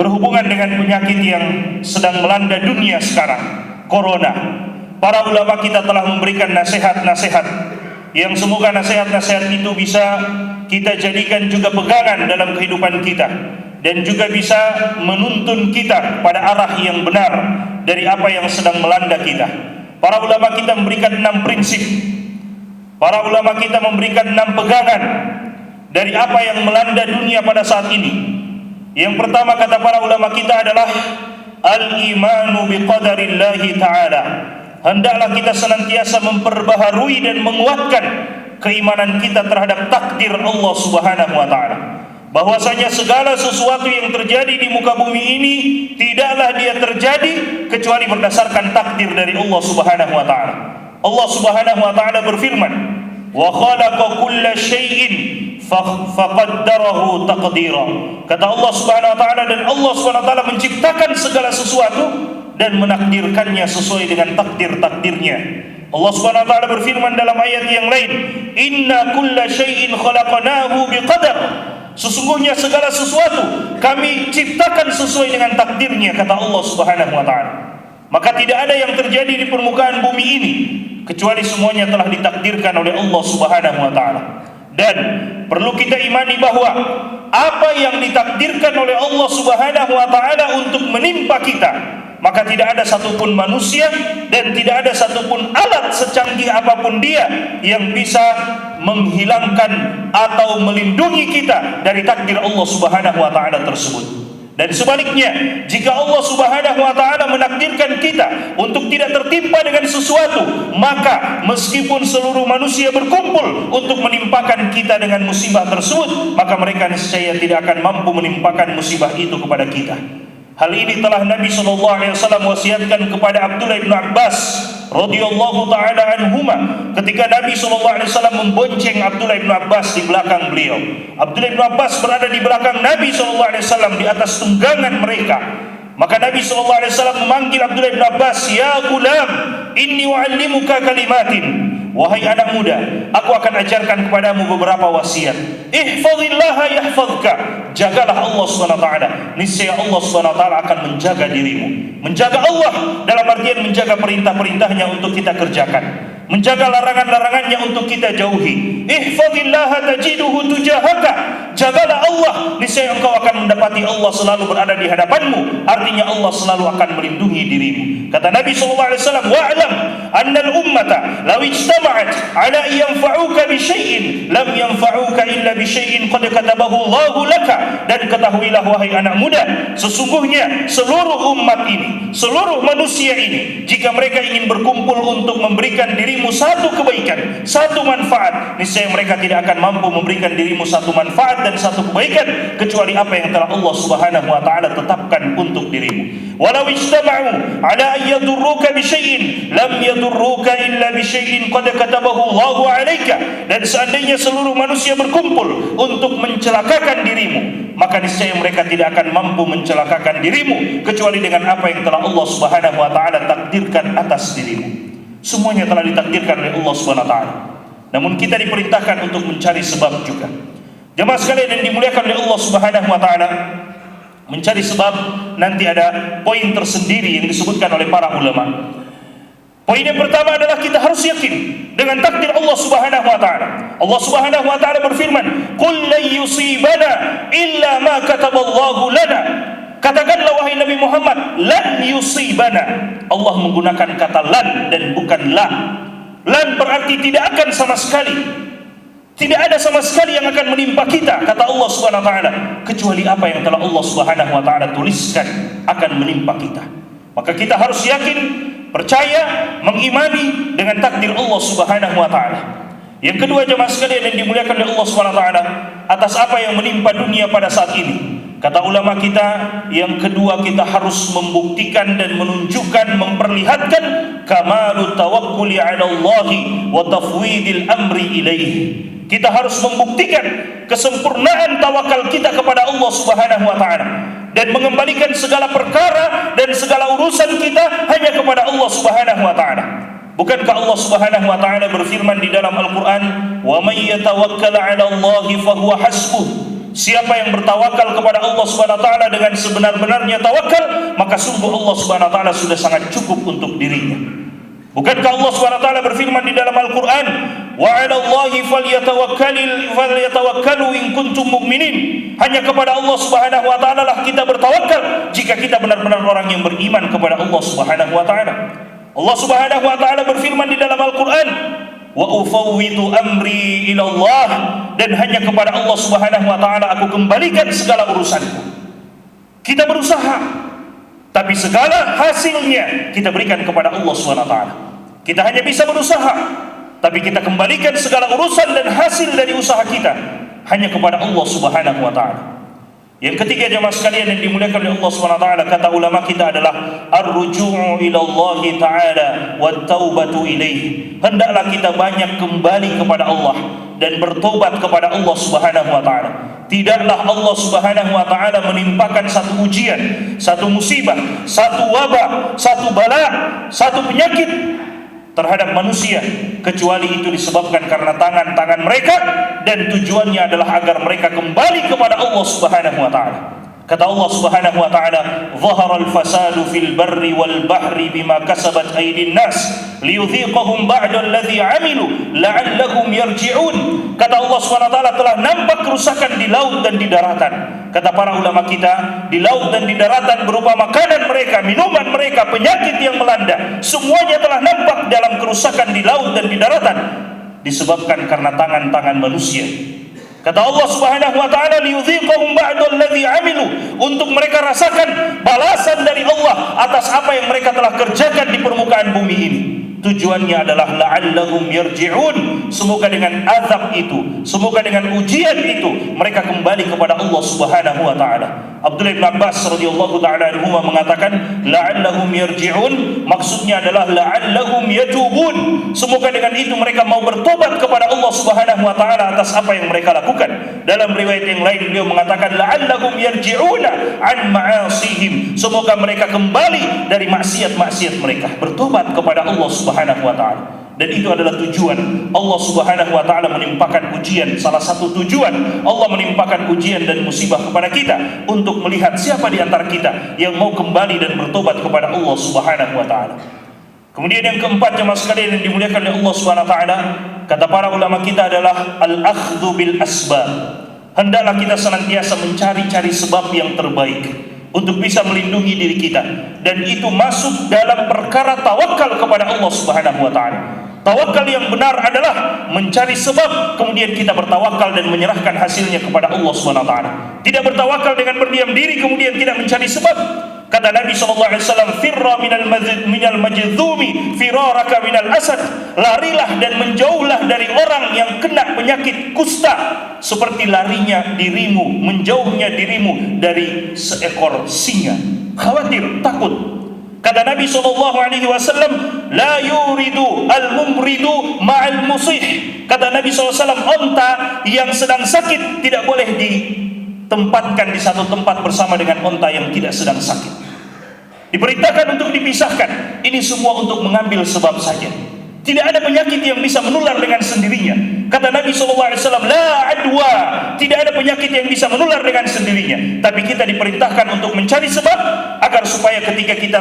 berhubungan dengan penyakit yang sedang melanda dunia sekarang, corona. Para ulama kita telah memberikan nasihat-nasihat yang semoga nasihat-nasihat itu bisa kita jadikan juga pegangan dalam kehidupan kita dan juga bisa menuntun kita pada arah yang benar dari apa yang sedang melanda kita. Para ulama kita memberikan 6 prinsip. Para ulama kita memberikan 6 pegangan dari apa yang melanda dunia pada saat ini. Yang pertama kata para ulama kita adalah al-imanu biqadarillahi ta'ala. Hendaklah kita senantiasa memperbaharui dan menguatkan keimanan kita terhadap takdir Allah Subhanahu wa taala. Bahwasanya segala sesuatu yang terjadi di muka bumi ini tidaklah dia terjadi kecuali berdasarkan takdir dari Allah Subhanahu wa taala. Allah Subhanahu wa taala berfirman, "Wa khalaqa kulla syai'in faqaddarahu taqdira." Kata Allah Subhanahu wa taala, dan Allah Subhanahu wa taala menciptakan segala sesuatu dan menakdirkannya sesuai dengan takdir-takdirnya. Allah Subhanahu wa taala berfirman dalam ayat yang lain, "Inna kulla syai'in khalaqnahu biqadar." Sesungguhnya segala sesuatu kami ciptakan sesuai dengan takdirnya, kata Allah Subhanahu wa taala. Maka tidak ada yang terjadi di permukaan bumi ini kecuali semuanya telah ditakdirkan oleh Allah Subhanahu wa taala. Dan perlu kita imani bahwa apa yang ditakdirkan oleh Allah Subhanahu wa taala untuk menimpa kita, maka tidak ada satupun manusia dan tidak ada satupun alat secanggih apapun dia yang bisa menghilangkan atau melindungi kita dari takdir Allah Subhanahu wa taala tersebut. Dan sebaliknya, jika Allah Subhanahu wa taala menakdirkan kita untuk tidak tertimpa dengan sesuatu, maka meskipun seluruh manusia berkumpul untuk menimpakan kita dengan musibah tersebut, maka mereka niscaya tidak akan mampu menimpakan musibah itu kepada kita. Hal ini telah Nabi SAW wasiatkan kepada Abdullah bin Abbas radhiyallahu taala anhuma ketika Nabi SAW membonceng Abdullah bin Abbas di belakang beliau. Abdullah bin Abbas berada di belakang Nabi SAW di atas tunggangan mereka. Maka Nabi SAW memanggil Abdullah bin Abbas, "Ya gulam, inni u'allimuka kalimatin." Wahai anak muda, aku akan ajarkan kepadamu beberapa wasiat. Ihfazillaha yahfazka. Jagalah Allah Subhanahu wa taala, niscaya Allah Subhanahu wa taala akan menjaga dirimu. Menjaga Allah dalam artian menjaga perintah-perintahnya untuk kita kerjakan, menjaga larangan-larangannya untuk kita jauhi. Ihfazillaha tajiduhu tujahaka. Jagalah Allah, niscaya engkau akan mendapati Allah selalu berada di hadapanmu. Artinya Allah selalu akan melindungi dirimu. Kata Nabi SAW, "Wa'lam annal ummata law ijtama'at ala yanfa'uka bi syai'in lam yanfa'uka illa bi syai'in qad katabahu Allahu laka." Dan ketahuilah wahai anak muda, sesungguhnya seluruh umat ini, seluruh manusia ini, jika mereka ingin berkumpul untuk memberikan dirimu satu kebaikan, satu manfaat, niscaya mereka tidak akan mampu memberikan dirimu satu manfaat dan satu kebaikan kecuali apa yang telah Allah Subhanahu wa taala tetapkan untuk dirimu. Walau ijtama'u ala an yadurruka bi syai'in lam yadurruka illa bi syai'in qad katabahu Allahu 'alaika. Dan seandainya seluruh manusia berkumpul untuk mencelakakan dirimu, maka niscaya mereka tidak akan mampu mencelakakan dirimu kecuali dengan apa yang telah Allah Subhanahu wa taala takdirkan atas dirimu. Semuanya telah ditakdirkan oleh Allah Subhanahu wa taala. Namun kita diperintahkan untuk mencari sebab juga. Jemaah sekalian yang dimuliakan oleh Allah Subhanahu wa taala, mencari sebab nanti ada poin tersendiri yang disebutkan oleh para ulama. Poin yang pertama adalah kita harus yakin dengan takdir Allah Subhanahu wa taala. Allah Subhanahu wa taala berfirman, "Qul lan yusibana illa ma kataballahu lana." Katakanlah wahai Nabi Muhammad, lan yusibana. Allah menggunakan kata lan dan bukan la. Lan berarti tidak akan sama sekali. Tidak ada sama sekali yang akan menimpa kita, kata Allah Subhanahu wa taala, kecuali apa yang telah Allah Subhanahu wa taala tuliskan akan menimpa kita. Maka kita harus yakin, percaya, mengimani dengan takdir Allah Subhanahu wa taala. Yang kedua, jemaah sekalian yang dimuliakan oleh Allah Subhanahu wa taala, atas apa yang menimpa dunia pada saat ini, kata ulama kita, yang kedua kita harus membuktikan dan menunjukkan, memperlihatkan kamalu tawakkuli 'ala Allah wa tafwidil amri ilaihi. Kita harus membuktikan kesempurnaan tawakal kita kepada Allah Subhanahu wa taala dan mengembalikan segala perkara dan segala urusan kita hanya kepada Allah Subhanahu wa taala. Bukankah Allah Subhanahu wa taala berfirman di dalam Al-Qur'an, "Wa may yatawakkal 'ala Allah fa huwa hasbuh." Siapa yang bertawakal kepada Allah Subhanahu wa taala dengan sebenar-benarnya tawakal, maka sungguh Allah Subhanahu wa taala sudah sangat cukup untuk dirinya. Bukankah Allah Subhanahu wa taala berfirman di dalam Al-Qur'an, "Wa 'alallahi falyatawakkalu in kuntum mu'minin." Hanya kepada Allah Subhanahu wa taala lah kita bertawakal jika kita benar-benar orang yang beriman kepada Allah Subhanahu wa taala. Allah Subhanahu wa taala berfirman di dalam Al-Qur'an, "Wa ufawwidu amri ila Allah." Dan hanya kepada Allah Subhanahu wa taala aku kembalikan segala urusanku. Kita berusaha, tapi segala hasilnya kita berikan kepada Allah Subhanahu wa taala. Kita hanya bisa berusaha, tapi kita kembalikan segala urusan dan hasil dari usaha kita hanya kepada Allah Subhanahu wa taala. Yang ketiga jemaah sekalian yang dimuliakan oleh Allah Subhanahu wa taala, kata ulama kita adalah ar-ruju'u ila Allah taala wat taubatu ilaihi. Hendaklah kita banyak kembali kepada Allah dan bertobat kepada Allah Subhanahu wa taala. Tidaklah Allah Subhanahu wa taala menimpakan satu ujian, satu musibah, satu wabah, satu bala, satu penyakit terhadap manusia kecuali itu disebabkan karena tangan-tangan mereka, dan tujuannya adalah agar mereka kembali kepada Allah Subhanahu wa taala. Kata Allah Subhanahu wa taala, "Dhahara al-fasadu fil barri wal bahri bima kasabat aydin nas liyudhiqahum ba'da alladhi 'amilu la'allahum yarji'un." Kata Allah Subhanahu wa taala, telah nampak kerusakan di laut dan di daratan. Kata para ulama kita, di laut dan di daratan berupa makanan mereka, minuman mereka, penyakit yang melanda, semuanya telah nampak dalam kerusakan di laut dan di daratan disebabkan karena tangan-tangan manusia. Kata Allah Subhanahu wa taala, liyudhiqahum ba'da alladhi 'amilu, untuk mereka rasakan balasan dari Allah atas apa yang mereka telah kerjakan di permukaan bumi ini. Tujuannya adalah la'allahum yarji'un, semoga dengan azab itu, semoga dengan ujian itu mereka kembali kepada Allah Subhanahu wa taala. Abdullah bin Abbas radhiyallahu taala anhu mengatakan la'allahum yarji'un, maksudnya adalah la'allahum yatubun, semoga dengan itu mereka mau bertobat kepada Allah Subhanahu wa taala atas apa yang mereka lakukan. Dalam riwayat yang lain beliau mengatakan la'allahum yarji'una an ma'asihim, semoga mereka kembali dari maksiat-maksiat mereka, bertobat kepada Allah Subhanahu wa taala. Dan itu adalah tujuan Allah Subhanahu wa taala menimpakan ujian. Salah satu tujuan Allah menimpakan ujian dan musibah kepada kita untuk melihat siapa di antara kita yang mau kembali dan bertobat kepada Allah Subhanahu wa taala. Kemudian yang keempat jemaah sekalian yang dimuliakan oleh Allah Subhanahu wa taala, kata para ulama kita adalah al-akhdhu bil asbab. Hendaklah kita senantiasa mencari-cari sebab yang terbaik untuk bisa melindungi diri kita, dan itu masuk dalam perkara tawakal kepada Allah Subhanahu wa taala. Tawakal yang benar adalah mencari sebab, kemudian kita bertawakal dan menyerahkan hasilnya kepada Allah Subhanahu wa taala. Tidak bertawakal dengan berdiam diri kemudian tidak mencari sebab. Kata Nabi SAW, firra minal majdzumi firaraka minal asad. Larilah dan menjauhlah dari orang yang kena penyakit kusta seperti larinya dirimu, menjauhnya dirimu dari seekor singa. Khawatir, takut. Kata Nabi SAW, la yuridu al-mumridu ma'al musih. Kata Nabi SAW, onta yang sedang sakit tidak boleh ditempatkan di satu tempat bersama dengan onta yang tidak sedang sakit. Diperintahkan untuk dipisahkan. Ini semua untuk mengambil sebab saja. Tidak ada penyakit yang bisa menular dengan sendirinya. Kata Nabi SAW, la adwa, tidak ada penyakit yang bisa menular dengan sendirinya. Tapi kita diperintahkan untuk mencari sebab agar supaya ketika kita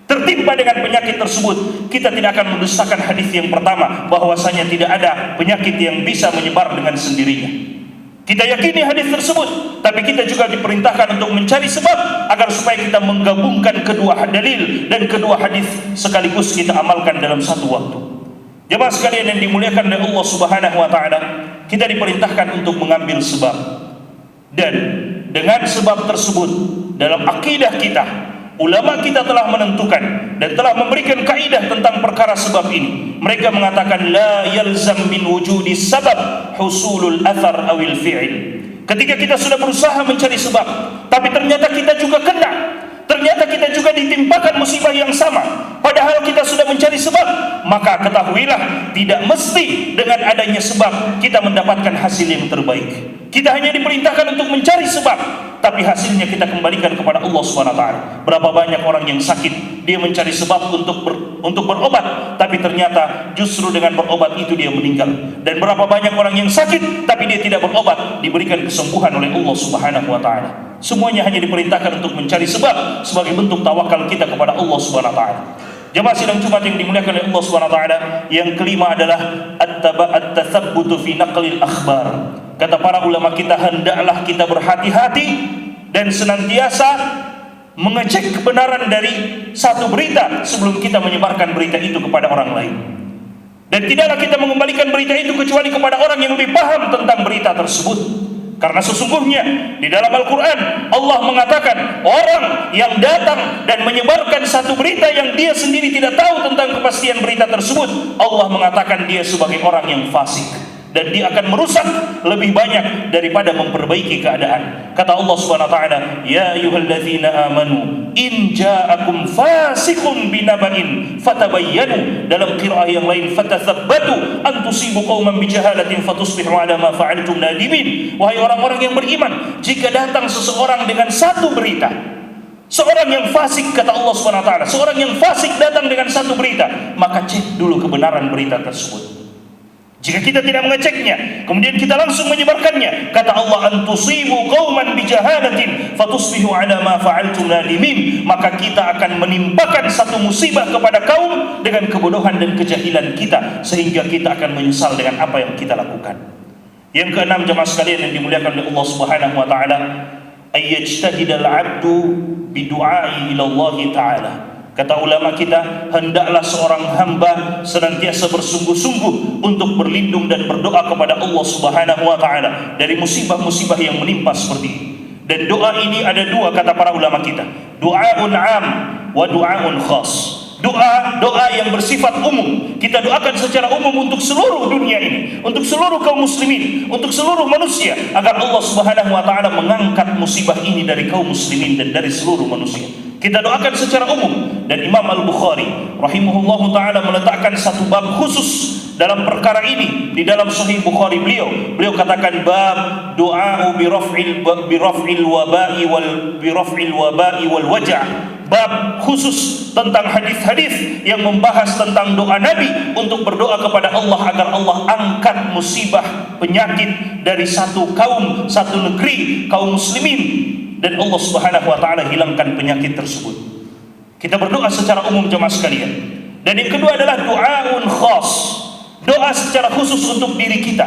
tertimpa dengan penyakit tersebut, kita tidak akan mendustakan hadis yang pertama, bahwasanya tidak ada penyakit yang bisa menyebar dengan sendirinya. Kita yakini hadis tersebut, tapi kita juga diperintahkan untuk mencari sebab agar supaya kita menggabungkan kedua dalil dan kedua hadis sekaligus kita amalkan dalam satu waktu. Jemaah sekalian yang dimuliakan oleh Allah Subhanahu wa taala, kita diperintahkan untuk mengambil sebab. Dan dengan sebab tersebut dalam akidah kita, ulama kita telah menentukan dan telah memberikan kaidah tentang perkara sebab ini. Mereka mengatakan la yalzam min wujudi sabab husulul athar awil fi'il. Ketika kita sudah berusaha mencari sebab, tapi ternyata kita juga kena, ternyata kita juga ditimpakan musibah yang sama, padahal kita sudah mencari sebab, maka ketahuilah tidak mesti dengan adanya sebab kita mendapatkan hasil yang terbaik. Kita hanya diperintahkan untuk mencari sebab, tapi hasilnya kita kembalikan kepada Allah Subhanahu wa taala. Berapa banyak orang yang sakit dia mencari sebab untuk berobat, tapi ternyata justru dengan berobat itu dia meninggal. Dan berapa banyak orang yang sakit tapi dia tidak berobat, diberikan kesembuhan oleh Allah Subhanahu wa taala. Semuanya hanya diperintahkan untuk mencari sebab sebagai bentuk tawakal kita kepada Allah Subhanahu wa taala. Jemaah sidang Jumat yang dimuliakan oleh Allah Subhanahu wa taala, yang kelima adalah at-tathabbutu fi naqlil akhbar. Kata para ulama kita, hendaklah kita berhati-hati dan senantiasa mengecek kebenaran dari satu berita sebelum kita menyebarkan berita itu kepada orang lain. Dan tidaklah kita mengembalikan berita itu kecuali kepada orang yang lebih paham tentang berita tersebut. Karena sesungguhnya di dalam Al-Quran Allah mengatakan, orang yang datang dan menyebarkan satu berita yang dia sendiri tidak tahu tentang kepastian berita tersebut, Allah mengatakan dia sebagai orang yang fasik, dan dia akan merusak lebih banyak daripada memperbaiki keadaan. Kata Allah Subhanahu wa taala, ya ayyuhalladzina amanu in ja'akum fasiqun binaba'in fatabayyanu. Dalam qiraah yang lain, fatathabbatu an tusibu qauman bijahalatin fatusbihu ala ma fa'altum nadimin. Wahai orang-orang yang beriman, jika datang seseorang dengan satu berita, seorang yang fasik, kata Allah Subhanahu wa taala, seorang yang fasik datang dengan satu berita, maka cek dulu kebenaran berita tersebut. Jika kita tidak mengeceknya, kemudian kita langsung menyebarkannya, kata Allah, antusibu qauman bijahalatin fatusbihu ala ma fa'altum nadimin, maka kita akan menimpakan satu musibah kepada kaum dengan kebodohan dan kejahilan kita, sehingga kita akan menyesal dengan apa yang kita lakukan. Yang keenam, jemaah sekalian yang dimuliakan oleh Allah Subhanahu wa taala, ayyajtahidal 'abdu bidu'ai ila Allah taala. Kata ulama kita, hendaklah seorang hamba senantiasa bersungguh-sungguh untuk berlindung dan berdoa kepada Allah Subhanahu wa taala dari musibah-musibah yang menimpa seperti ini. Dan doa ini ada dua, kata para ulama kita, du'aun 'am wa du'aun khas. Doa yang bersifat umum, kita doakan secara umum untuk seluruh dunia ini, untuk seluruh kaum muslimin, untuk seluruh manusia, agar Allah Subhanahu wa taala mengangkat musibah ini dari kaum muslimin dan dari seluruh manusia. Kita doakan secara umum. Dan Imam Al-Bukhari rahimahullahu taala meletakkan satu bab khusus dalam perkara ini di dalam Sahih Bukhari beliau katakan, bab du'a bi raf'il waba'i wal waja'. Bab khusus tentang hadis-hadis yang membahas tentang doa Nabi untuk berdoa kepada Allah agar Allah angkat musibah penyakit dari satu kaum, satu negeri, kaum muslimin, dan Allah Subhanahu wa taala hilangkan penyakit tersebut. Kita berdoa secara umum, jemaah sekalian. Dan yang kedua adalah du'aun khas, doa secara khusus untuk diri kita,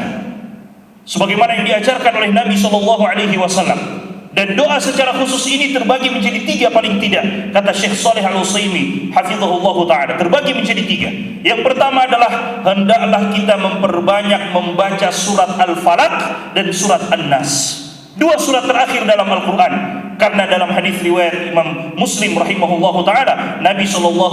sebagaimana yang diajarkan oleh Nabi SAW. Dan doa secara khusus ini terbagi menjadi tiga paling tidak, kata Syekh Shalih Al-Utsaimin hafizahullah ta'ala, terbagi menjadi tiga. Yang pertama adalah hendaklah kita memperbanyak membaca surat Al-Falaq dan surat An-Nas, dua surat terakhir dalam Al-Quran. Karena dalam hadis riwayat Imam Muslim rahimahullah ta'ala, Nabi SAW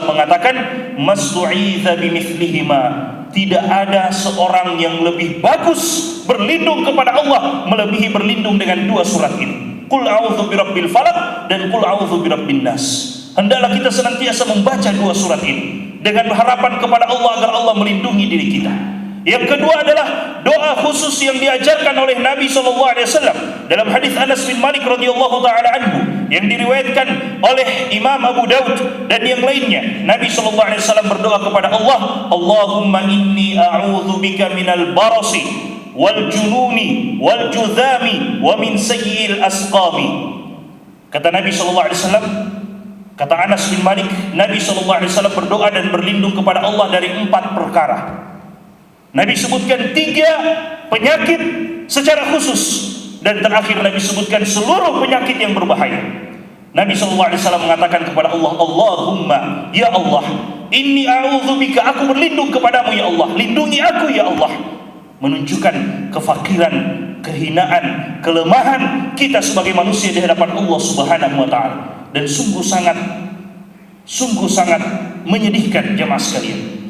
mengatakan, mastu'idha bimithlihima, tidak ada seorang yang lebih bagus berlindung kepada Allah melebihi berlindung dengan dua surat ini, Qul a'udzu birabbil falaq dan Qul a'udzu birabbin nas. Hendaklah kita senantiasa membaca dua surat ini dengan harapan kepada Allah agar Allah melindungi diri kita. Yang kedua adalah doa khusus yang diajarkan oleh Nabi SAW dalam hadis Anas bin Malik radhiyallahu taala anhu yang diriwayatkan oleh Imam Abu Daud dan yang lainnya. Nabi SAW berdoa kepada Allah, Allahumma inni a'udzubika minal barasi wal jununi wal juzami wa min sayyi'il asqami. Kata Nabi SAW, kata Anas bin Malik, Nabi SAW berdoa dan berlindung kepada Allah dari 4 perkara. Nabi sebutkan 3 penyakit secara khusus, dan terakhir Nabi sebutkan seluruh penyakit yang berbahaya. Nabi SAW mengatakan kepada Allah, Allahumma, ya Allah, inni a'udzubika, aku berlindung kepadamu ya Allah, lindungi aku ya Allah. Menunjukkan kefakiran, kehinaan, kelemahan kita sebagai manusia di hadapan Allah Subhanahu wa taala. Dan sungguh sangat menyedihkan, jemaah sekalian,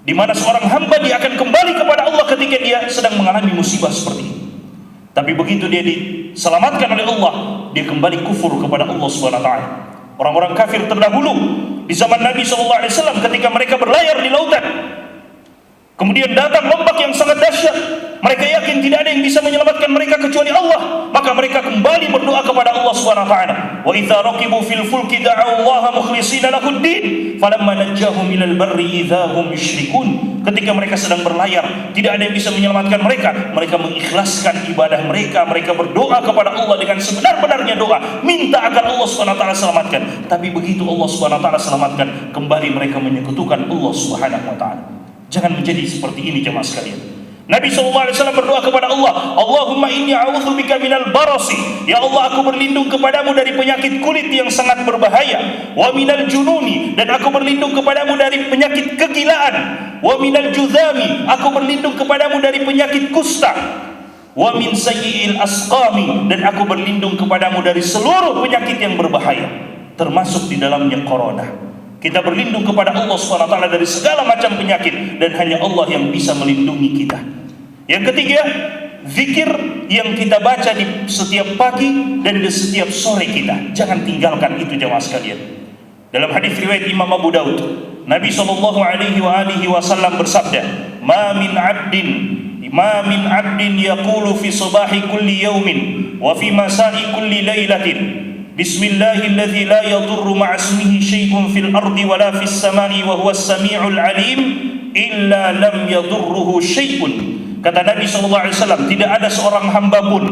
di mana seorang hamba dia akan kembali kepada Allah ketika dia sedang mengalami musibah seperti ini. Tapi begitu dia diselamatkan oleh Allah, dia kembali kufur kepada Allah Subhanahu wa taala. Orang-orang kafir terdahulu di zaman Nabi SAW ketika mereka berlayar di lautan, Kemudian datang ombak yang sangat dahsyat. Mereka yakin tidak ada yang bisa menyelamatkan mereka kecuali Allah. Maka mereka kembali berdoa kepada Allah Subhanahu wa taala. Wa idza raqibu fil fulki da'u Allah mukhlishina lahu ad-din, falamma najjahum ilal barri idza hum yusyrikun. Ketika mereka sedang berlayar, tidak ada yang bisa menyelamatkan mereka. Mereka mengikhlaskan ibadah mereka. Mereka berdoa kepada Allah dengan sebenar-benarnya doa, minta agar Allah Subhanahu wa taala selamatkan. Tapi begitu Allah Subhanahu wa taala selamatkan, kembali mereka menyekutukan Allah Subhanahu wa taala. Jangan menjadi seperti ini jemaah sekalian. Nabi SAW berdoa kepada Allah, Allahumma inni a'udzubika minal barasi. Ya Allah, aku berlindung kepadamu dari penyakit kulit yang sangat berbahaya. Wa minal jununi, dan aku berlindung kepadamu dari penyakit kegilaan. Wa minal juzami, aku berlindung kepadamu dari penyakit kusta. Wa min sayyi'il asqami, dan aku berlindung kepadamu dari seluruh penyakit yang berbahaya, termasuk di dalamnya corona. Kita berlindung kepada Allah SWT dari segala macam penyakit, dan hanya Allah yang bisa melindungi kita. Yang ketiga, zikir yang kita baca di setiap pagi dan di setiap sore kita. Jangan tinggalkan itu jemaah sekalian. Dalam hadis riwayat Imam Abu Daud, Nabi SAW bersabda, Ma min abdin yaqulu fi subahi kulli yawmin wa fi masai kulli laylatin Bismillahilladzi la yadurru ma'asmihi syai'un fil ardi wala fis sama'i wa huwas sami'ul alim illa lam yadurruhu syai'un. Kata Nabi SAW, tidak ada seorang hamba pun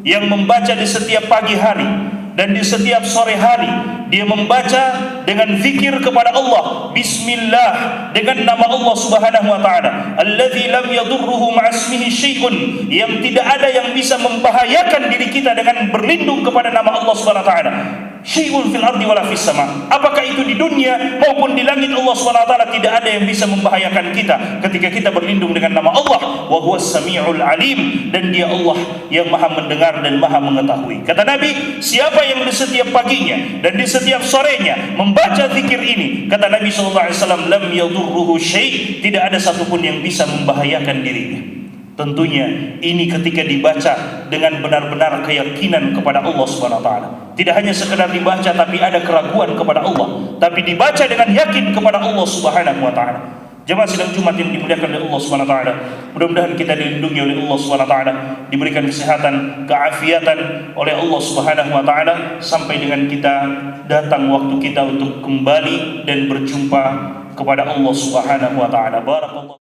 yang membaca di setiap pagi hari dan di setiap sore hari, dia membaca dengan zikir kepada Allah, Bismillah, dengan nama Allah Subhanahu wa taala, alladzi lam yadurruhu ma'asmihi syai'un, yang tidak ada yang bisa membahayakan diri kita dengan berlindung kepada nama Allah Subhanahu wa taala. Syai'un fil ardi wala fis sama. Apakah itu di dunia maupun di langit, Allah Subhanahu wa taala tidak ada yang bisa membahayakan kita ketika kita berlindung dengan nama Allah. Wa huwas sami'ul alim, dan dia Allah yang Maha mendengar dan Maha mengetahui. Kata Nabi, siapa yang di setiap paginya dan di setiap sorenya membaca zikir ini, kata Nabi SAW, lam yadurruhu syai', tidak ada satupun yang bisa membahayakan dirinya. Tentunya ini ketika dibaca dengan benar-benar keyakinan kepada Allah Subhanahu wa taala. Tidak hanya sekedar dibaca tapi ada keraguan kepada Allah, tapi dibaca dengan yakin kepada Allah Subhanahu wa taala. Jemaah sidang Jumat yang dimuliakan oleh Allah Subhanahu wa taala, mudah-mudahan kita dilindungi oleh Allah Subhanahu wa taala, diberikan kesehatan, keafiatan oleh Allah Subhanahu wa taala sampai dengan kita datang waktu kita untuk kembali dan berjumpa kepada Allah Subhanahu wa taala. Barakallahu